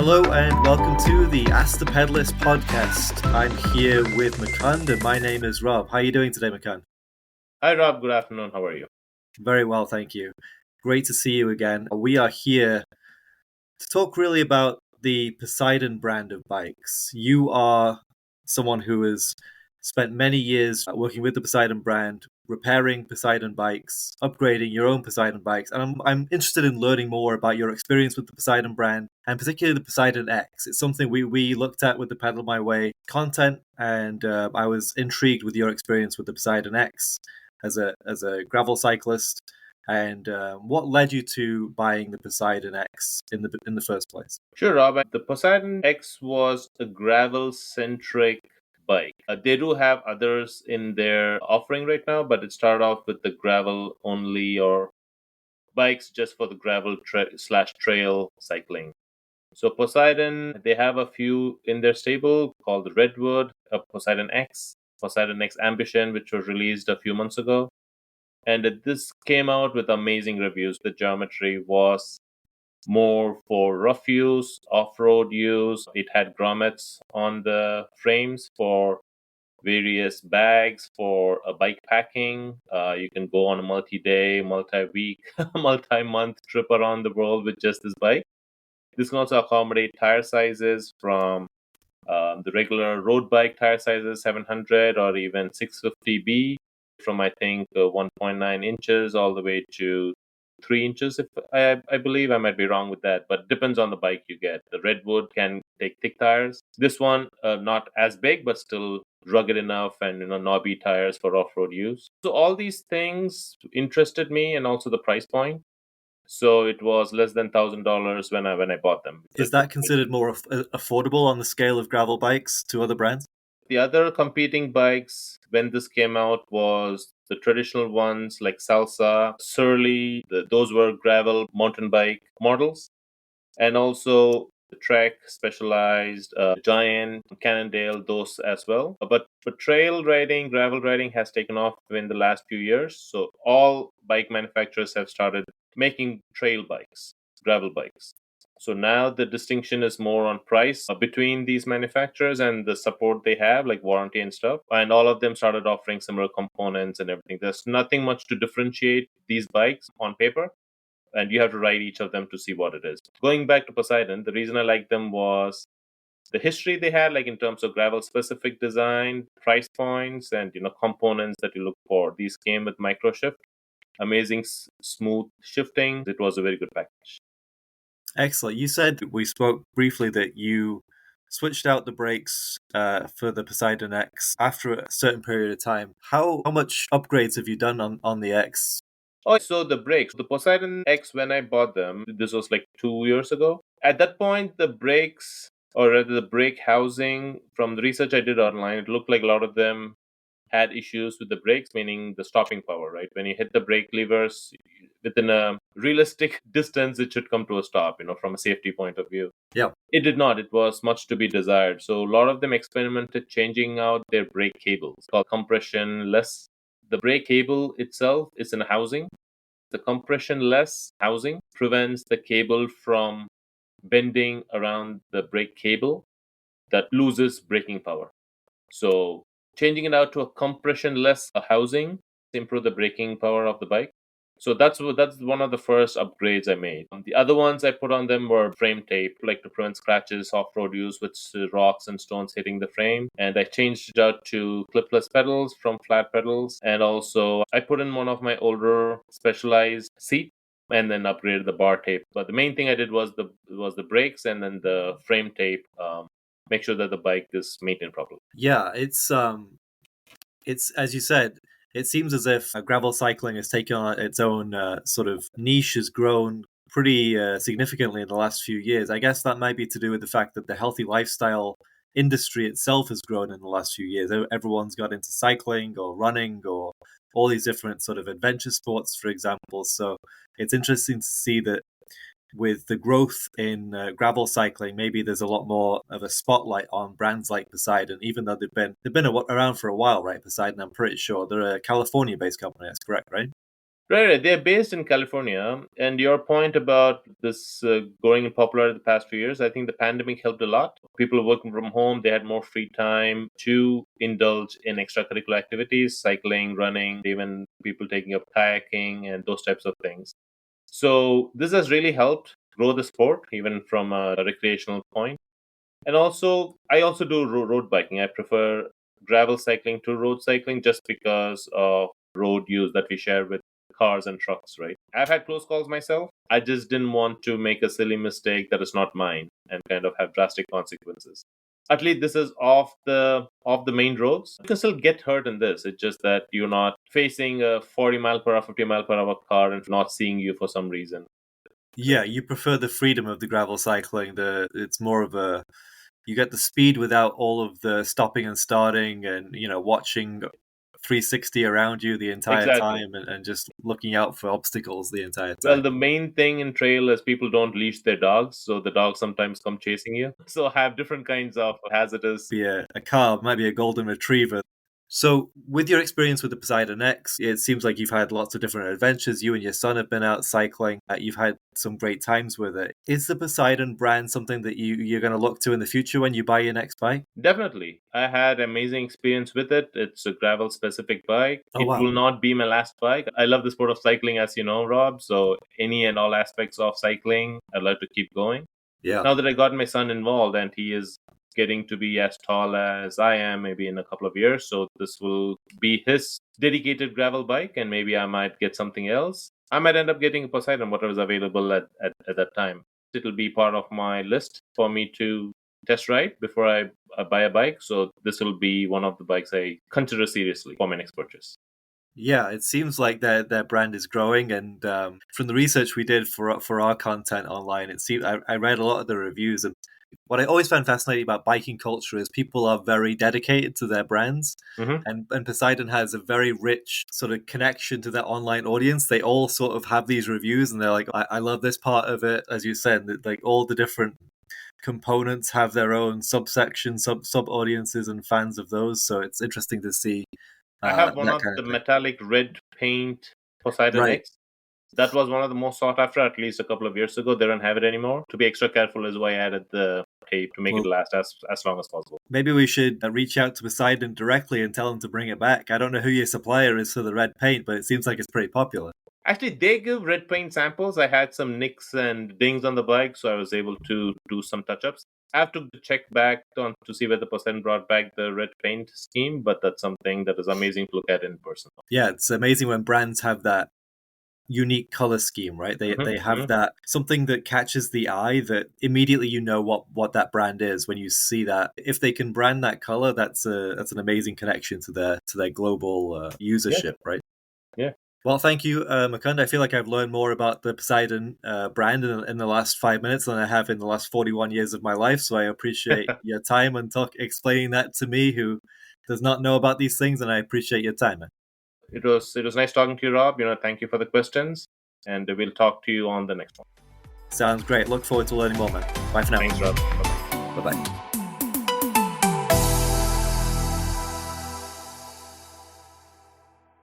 Hello and welcome to the Ask the Pedalist podcast. I'm here with Mukund and my name is Rob. How are you doing today, Mukund? Hi, Rob. Good afternoon. How are you? Very well, thank you. Great to see you again. We are here to talk really about the Poseidon brand of bikes. You are someone who has spent many years working with the Poseidon brand, repairing Poseidon bikes, upgrading your own Poseidon bikes, and I'm interested in learning more about your experience with the Poseidon brand and particularly the Poseidon X. It's something we looked at with the Pedal My Way content, and I was intrigued with your experience with the Poseidon X as a gravel cyclist. And what led you to buying the Poseidon X in the first place? Sure, Rob. The Poseidon X was a gravel centric bike. They do have others in their offering right now, but it started off with the gravel only or bikes just for the gravel slash trail cycling. So Poseidon, they have a few in their stable called the Redwood, Poseidon X, Poseidon X Ambition, which was released a few months ago. And this came out with amazing reviews. The geometry was more for rough use, off-road use. It had grommets on the frames for various bags for bike packing. You can go on a multi-day, multi-week, multi-month trip around the world with just this bike. This can also accommodate tire sizes from the regular road bike tire sizes 700 or even 650B from I think 1.9 inches all the way to 3 inches. If I believe I might be wrong with that, but depends on the bike you get. The Redwood can take thick tires. This one not as big, but still rugged enough and knobby tires for off-road use. So all these things interested me, and also the price point. So it was less than $1,000 when I bought them. Is that considered more affordable on the scale of gravel bikes to other brands? The other competing bikes when this came out was the traditional ones like Salsa, Surly. Those were gravel mountain bike models, and also the Trek, Specialized, Giant, Cannondale, those as well. But for trail riding, gravel riding has taken off in the last few years. So all bike manufacturers have started making trail bikes, gravel bikes. So now the distinction is more on price between these manufacturers and the support they have, like warranty and stuff. And all of them started offering similar components and everything. There's nothing much to differentiate these bikes on paper, and you have to ride each of them to see what it is. Going back to Poseidon, the reason I liked them was the history they had, like in terms of gravel specific design, price points, and components that you look for. These came with microshift, amazing smooth shifting. It was a very good package. Excellent. You said we spoke briefly that you switched out the brakes for the Poseidon X after a certain period of time. How much upgrades have you done on the X? Oh, so the brakes. The Poseidon X, when I bought them, this was like 2 years ago. At that point, the brakes, or rather the brake housing, from the research I did online, it looked like a lot of them had issues with the brakes, meaning the stopping power, right? When you hit the brake levers within a realistic distance, it should come to a stop, from a safety point of view. Yeah. It did not. It was much to be desired. So a lot of them experimented changing out their brake cables, called compression less. The brake cable itself is in a housing. The compression less housing prevents the cable from bending around the brake cable that loses braking power. So changing it out to a compression less housing improve the braking power of the bike. So that's one of the first upgrades I made. The other ones I put on them were frame tape, like to prevent scratches, off-road use with rocks and stones hitting the frame. And I changed it out to clipless pedals from flat pedals. And also I put in one of my older Specialized seat and then upgraded the bar tape. But the main thing I did was the brakes and then the frame tape. Make sure that the bike is maintained properly. Yeah, it's as you said, it seems as if gravel cycling has taken on its own sort of niche, has grown pretty significantly in the last few years. I guess that might be to do with the fact that the healthy lifestyle industry itself has grown in the last few years. Everyone's got into cycling or running or all these different sort of adventure sports, for example. So it's interesting to see that with the growth in gravel cycling, maybe there's a lot more of a spotlight on brands like Poseidon, even though they've been around for a while, right? Poseidon, I'm pretty sure they're a California-based company. That's correct, right? Right. They're based in California. And your point about this growing in popularity the past few years, I think the pandemic helped a lot. People working from home, they had more free time to indulge in extracurricular activities, cycling, running, even people taking up kayaking and those types of things. So this has really helped grow the sport, even from a recreational point. And also, I also do road biking. I prefer gravel cycling to road cycling just because of road use that we share with cars and trucks, right? I've had close calls myself. I just didn't want to make a silly mistake that is not mine and kind of have drastic consequences. At least this is off the main roads. You can still get hurt in this. It's just that you're not facing a 40 mile per hour, 50 mile per hour car and not seeing you for some reason. Yeah, you prefer the freedom of the gravel cycling. It's more of a you get the speed without all of the stopping and starting and watching 360 around you the entire Exactly. time and just looking out for obstacles the entire Well, time. the main thing in trail is people don't leash their dogs, so the dogs sometimes come chasing you. So have different kinds of hazardous. Be a car, might be a golden retriever. So, with your experience with the Poseidon X, it seems like you've had lots of different adventures. You and your son have been out cycling. You've had some great times with it. Is the Poseidon brand something that you're going to look to in the future when you buy your next bike? Definitely. I had amazing experience with it. It's a gravel specific bike. Oh, It wow. will not be my last bike. I love the sport of cycling, as you know, Rob. So any and all aspects of cycling, I'd like to keep going. Yeah. Now that I got my son involved and he is getting to be as tall as I am, maybe in a couple of years, so this will be his dedicated gravel bike, and maybe I might get something else. I might end up getting a Poseidon, whatever is available at that time. It'll be part of my list for me to test ride before I buy a bike. So this will be one of the bikes I consider seriously for my next purchase. Yeah, it seems like their brand is growing, and from the research we did for our content online, it seemed I read a lot of the reviews, and what I always found fascinating about biking culture is people are very dedicated to their brands, Hmm. and Poseidon has a very rich sort of connection to their online audience. They all sort of have these reviews, and they're like, I love this part of it, as you said, that like all the different components have their own subsections, sub audiences, and fans of those. So it's interesting to see I have one that of kind the of thing. metallic red paint Poseidon Right. X. That was one of the most sought after at least a couple of years ago. They don't have it anymore. To be extra careful is why I added the tape to make it Well, last as long as possible. maybe we should reach out to Poseidon directly and tell them to bring it back. I don't know who your supplier is for the red paint, but it seems like it's pretty popular. Actually, they give red paint samples. I had some nicks and dings on the bike, so I was able to do some touch ups. I have to check back to see whether Poseidon brought back the red paint scheme, but that's something that is amazing to look at in person. Yeah, it's amazing when brands have that unique color scheme, right? They have Hmm. that something that catches the eye that immediately you know what that brand is when you see that. If they can brand that color, that's an amazing connection to their global Yeah, usership, right? yeah. Well, thank you, Makunda. I feel like I've learned more about the Poseidon brand in the last 5 minutes than I have in the last 41 years of my life. So I appreciate your time and explaining that to me, who does not know about these things, and I appreciate your time, man. It was nice talking to you, Rob. Thank you for the questions, and we'll talk to you on the next one. Sounds great. Look forward to learning more, man. Bye for now. Thanks, Rob. Bye. Bye bye.